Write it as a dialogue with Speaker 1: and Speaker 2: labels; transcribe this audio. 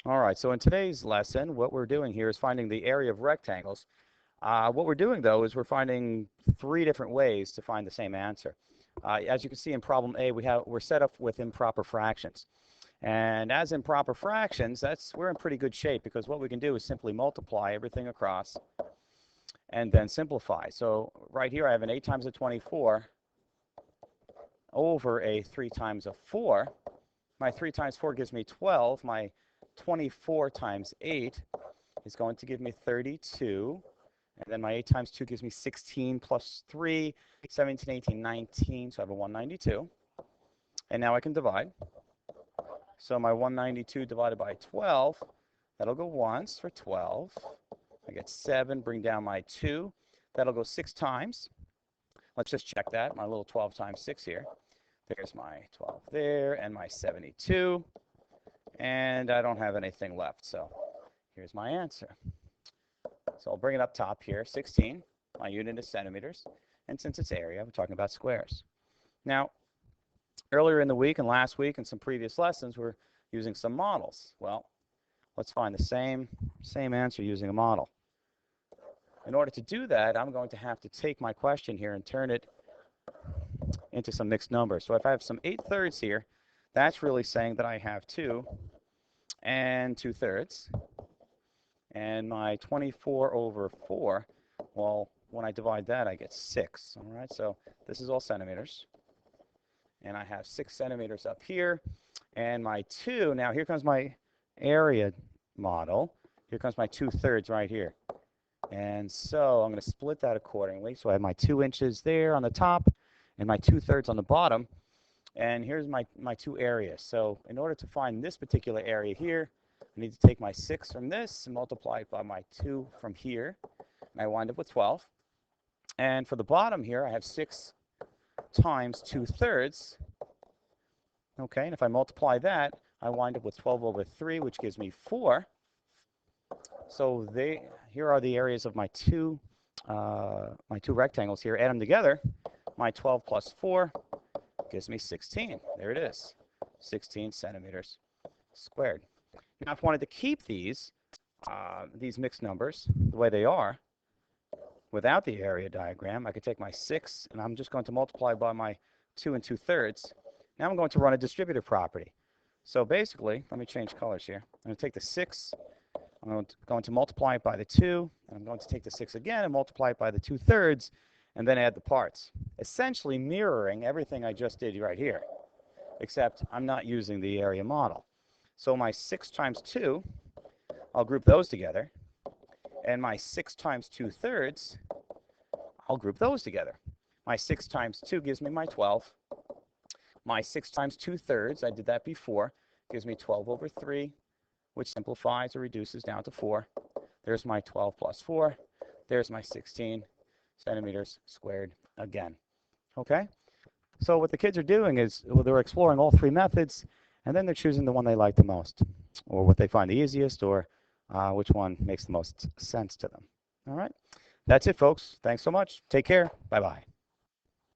Speaker 1: All right, so in today's lesson, what we're doing here is finding the area of rectangles. What we're doing, though, is we're finding three different ways to find the same answer. As you can see in problem A, we're set up with improper fractions. And as improper fractions, we're in pretty good shape because what we can do is simply multiply everything across and then simplify. So right here I have an 8 times a 24 over a 3 times a 4. My 3 times 4 gives me 12. My 24 times 8 is going to give me 32. And then my 8 times 2 gives me 16 plus 3, 17, 18, 19. So I have a 192. And now I can divide. So my 192 divided by 12, that'll go once for 12. I get 7, bring down my 2. That'll go 6 times. Let's just check that, my little 12 times 6 here. There's my 12 there and my 72. And I don't have anything left, so here's my answer. So I'll bring it up top here, 16. My unit is centimeters. And since it's area, we're talking about squares. Now, earlier in the week and last week and some previous lessons, we're using some models. Well, let's find the same answer using a model. In order to do that, I'm going to have to take my question here and turn it into some mixed numbers. So if I have some 8/3 here, that's really saying that I have 2 and 2/3. And my 24 over 4, well, when I divide that, I get 6. All right, so this is all centimeters. And I have 6 centimeters up here. And my 2, now here comes my area model. Here comes my 2/3 right here. And so I'm going to split that accordingly. So I have my 2 inches there on the top and my 2/3 on the bottom. And here's my 2 areas. So in order to find this particular area here, I need to take my 6 from this and multiply it by my 2 from here. And I wind up with 12. And for the bottom here, I have 6 times 2/3. Okay, and if I multiply that, I wind up with 12 over 3, which gives me 4. So here are the areas of my two rectangles here. Add them together. My 12 plus 4 gives me 16. There it is, 16 centimeters squared. Now, if I wanted to keep these mixed numbers the way they are, without the area diagram, I could take my 6, and I'm just going to multiply by my 2 and 2/3. Now I'm going to run a distributive property. So basically, let me change colors here. I'm going to take the 6. I'm going to multiply it by the 2, and I'm going to take the 6 again and multiply it by the 2/3, and then add the parts, essentially mirroring everything I just did right here, except I'm not using the area model. So my 6 times 2, I'll group those together, and my 6 times 2/3, I'll group those together. My 6 times 2 gives me my 12. My 6 times 2/3, I did that before, gives me 12 over 3, which simplifies or reduces down to 4. There's my 12 plus 4. There's my 16 centimeters squared again. Okay? So what the kids are doing is they're exploring all three methods, and then they're choosing the one they like the most, or what they find the easiest, or which one makes the most sense to them. All right? That's it, folks. Thanks so much. Take care. Bye-bye.